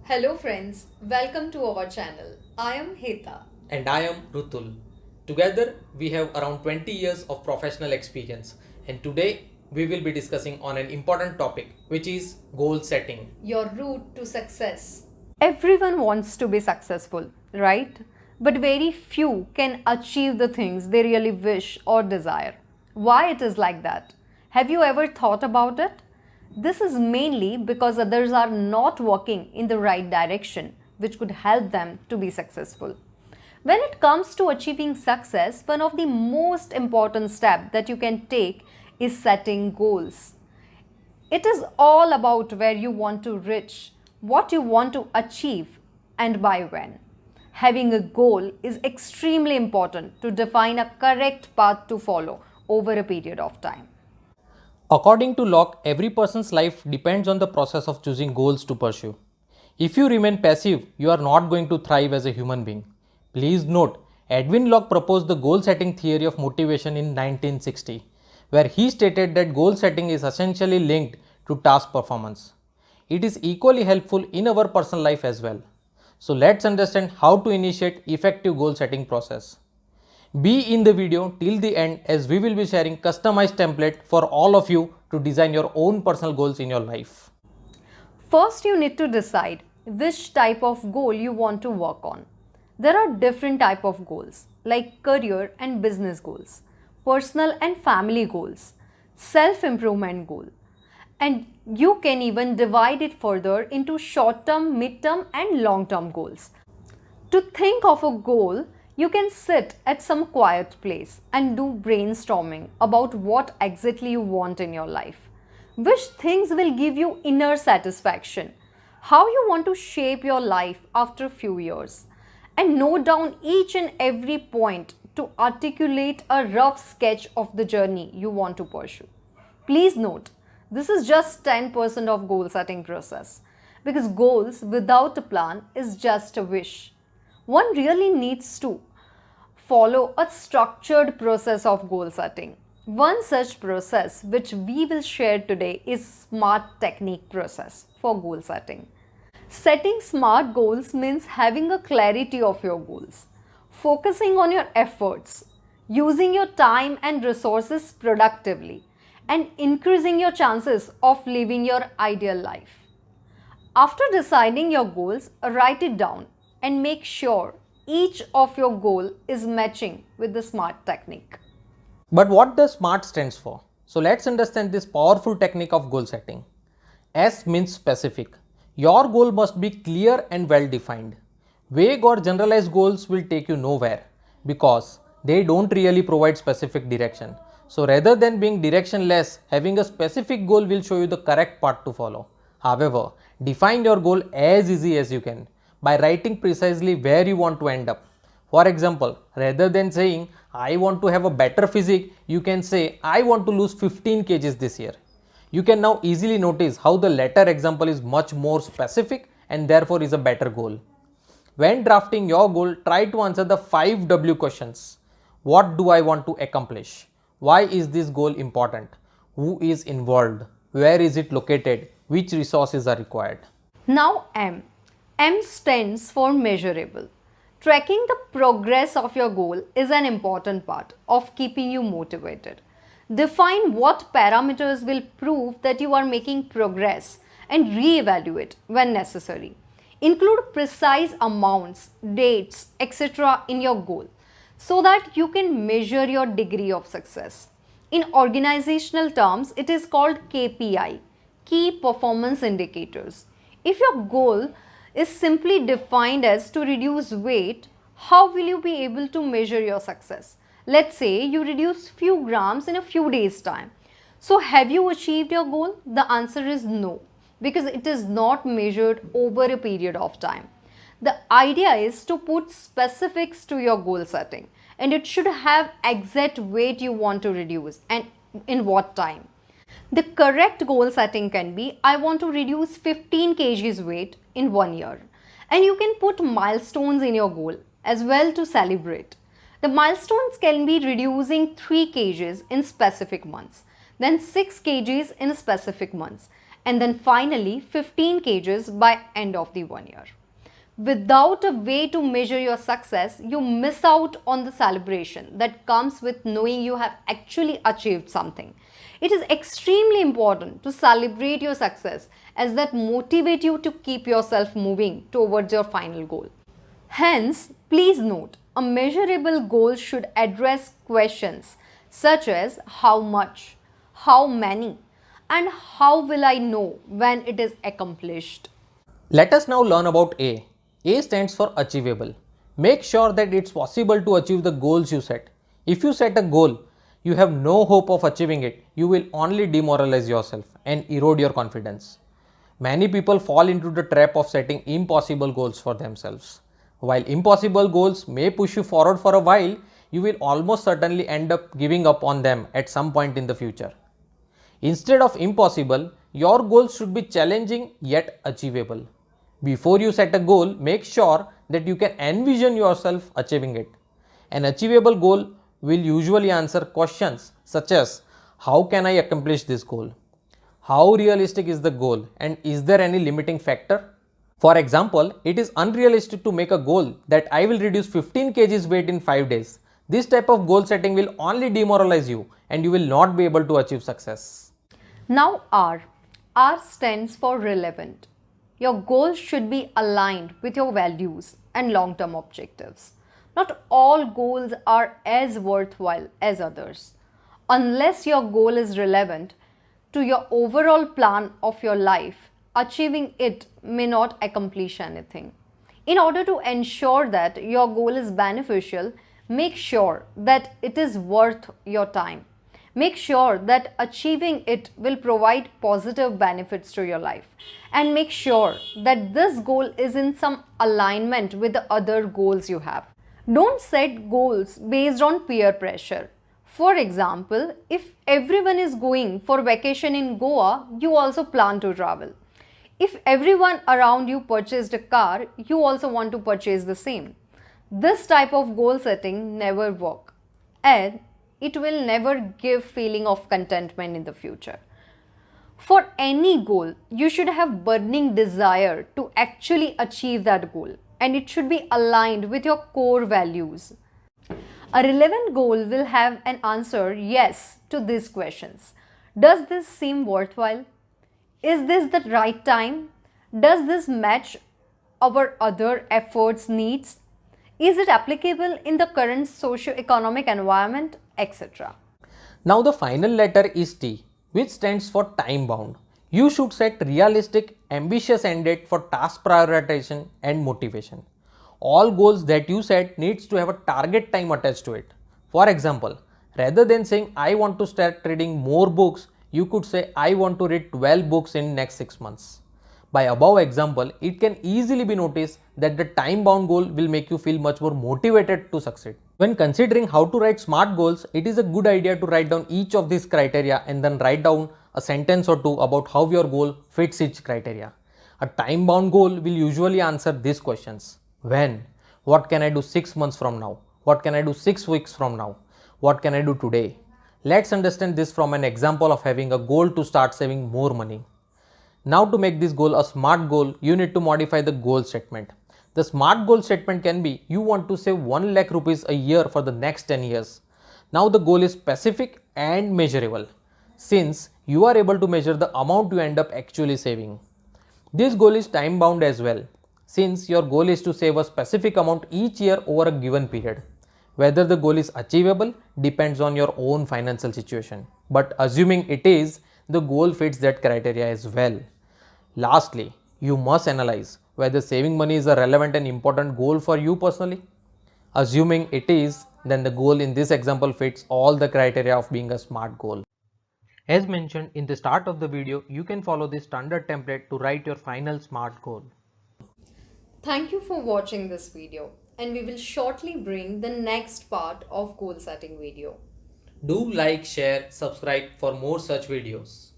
Hello friends, welcome to our channel. I am Heta. And I am Rutul. Together, we have around 20 years of professional experience, and today we will be discussing on an important topic, which is goal setting. Your route to success. Everyone wants to be successful, right? But very few can achieve the things they really wish or desire. Why it is like that? Have you ever thought about it? This is mainly because others are not working in the right direction, which could help them to be successful. When it comes to achieving success, one of the most important steps that you can take is setting goals. It is all about where you want to reach, what you want to achieve, and by when. Having a goal is extremely important to define a correct path to follow over a period of time. According to Locke, every person's life depends on the process of choosing goals to pursue. If you remain passive, you are not going to thrive as a human being. Please note, Edwin Locke proposed the goal setting theory of motivation in 1960, where he stated that goal setting is essentially linked to task performance. It is equally helpful in our personal life as well. So let's understand how to initiate effective goal setting process. Be in the video till the end as we will be sharing customized template for all of you to design your own personal goals in your life. First, you need to decide which type of goal you want to work on. There are different type of goals like career and business goals, personal and family goals, self-improvement goal. And you can even divide it further into short-term, mid-term and long-term goals. To think of a goal, you can sit at some quiet place and do brainstorming about what exactly you want in your life. Which things will give you inner satisfaction? How you want to shape your life after a few years? And note down each and every point to articulate a rough sketch of the journey you want to pursue. Please note, this is just 10% of goal setting process because goals without a plan is just a wish. One really needs to follow a structured process of goal setting. One such process which we will share today is SMART technique process for goal setting. Setting SMART goals means having a clarity of your goals, focusing on your efforts, using your time and resources productively, and increasing your chances of living your ideal life. After deciding your goals, write it down and make sure each of your goal is matching with the SMART technique. But what does SMART stands for? So let's understand this powerful technique of goal setting. S means specific. Your goal must be clear and well defined. Vague or generalized goals will take you nowhere because they don't really provide specific direction. So rather than being directionless, having a specific goal will show you the correct path to follow. However, define your goal as easy as you can by writing precisely where you want to end up. For example, rather than saying I want to have a better physique, you can say I want to lose 15 kgs this year. You can now easily notice how the latter example is much more specific and therefore is a better goal. When drafting your goal, try to answer the 5W questions. What do I want to accomplish? Why is this goal important? Who is involved? Where is it located? Which resources are required? Now M. M stands for measurable. Tracking the progress of your goal is an important part of keeping you motivated. Define what parameters will prove that you are making progress and re-evaluate when necessary. Include precise amounts, dates, etc. in your goal so that you can measure your degree of success. In organizational terms, it is called KPI, Key Performance Indicators. If your goal is simply defined as to reduce weight, how will you be able to measure your success? Let's say you reduce few grams in a few days time. So have you achieved your goal? The answer is no, because it is not measured over a period of time. The idea is to put specifics to your goal setting and it should have exact weight you want to reduce and in what time. The correct goal setting can be I want to reduce 15 kgs weight in 1 year. And you can put milestones in your goal as well to celebrate. The milestones can be reducing 3 kgs in specific months, then 6 kgs in specific months, and then finally 15 kgs by end of the 1 year. Without a way to measure your success, you miss out on the celebration that comes with knowing you have actually achieved something. It is extremely important to celebrate your success as that motivate you to keep yourself moving towards your final goal. Hence, please note, a measurable goal should address questions such as how much, how many, and how will I know when it is accomplished. Let us now learn about A. A stands for achievable. Make sure that it's possible to achieve the goals you set. If you set a goal, you have no hope of achieving it, you will only demoralize yourself and erode your confidence. Many people fall into the trap of setting impossible goals for themselves. While impossible goals may push you forward for a while, you will almost certainly end up giving up on them at some point in the future. Instead of impossible, your goals should be challenging yet achievable. Before you set a goal, make sure that you can envision yourself achieving it. An achievable goal will usually answer questions such as, how can I accomplish this goal? How realistic is the goal, and is there any limiting factor? For example, it is unrealistic to make a goal that I will reduce 15 kgs weight in 5 days. This type of goal setting will only demoralize you and you will not be able to achieve success. Now R. R stands for relevant. Your goals should be aligned with your values and long-term objectives. Not all goals are as worthwhile as others. Unless your goal is relevant to your overall plan of your life, achieving it may not accomplish anything. In order to ensure that your goal is beneficial, make sure that it is worth your time. Make sure that achieving it will provide positive benefits to your life, and make sure that this goal is in some alignment with the other goals you have. Don't set goals based on peer pressure. For example, if everyone is going for vacation in Goa, you also plan to travel. If everyone around you purchased a car, you also want to purchase the same. This type of goal setting never works, and it will never give feeling of contentment in the future. For any goal, you should have burning desire to actually achieve that goal, and it should be aligned with your core values. A relevant goal will have an answer yes to these questions. Does this seem worthwhile? Is this the right time? Does this match our other efforts needs? Is it applicable in the current socio-economic environment, etc.? Now the final letter is T, which stands for time bound. You should set realistic, ambitious end date for task prioritization and motivation. All goals that you set needs to have a target time attached to it. For example, rather than saying I want to start reading more books, you could say I want to read 12 books in next 6 months. By above example, it can easily be noticed that the time bound goal will make you feel much more motivated to succeed. When considering how to write SMART goals, it is a good idea to write down each of these criteria and then write down a sentence or two about how your goal fits each criteria. A time bound goal will usually answer these questions. When? What can I do 6 months from now? What can I do 6 weeks from now? What can I do today? Let's understand this from an example of having a goal to start saving more money. Now to make this goal a SMART goal, you need to modify the goal statement. The SMART goal statement can be you want to save 1 lakh rupees a year for the next 10 years. Now the goal is specific and measurable, since you are able to measure the amount you end up actually saving. This goal is time bound as well, since your goal is to save a specific amount each year over a given period. Whether the goal is achievable depends on your own financial situation, but assuming it is, the goal fits that criteria as well. Lastly, you must analyze whether saving money is a relevant and important goal for you personally. Assuming it is, then the goal in this example fits all the criteria of being a SMART goal. As mentioned in the start of the video, you can follow this standard template to write your final SMART goal. Thank you for watching this video, and we will shortly bring the next part of goal setting video. Do like, share, subscribe for more such videos.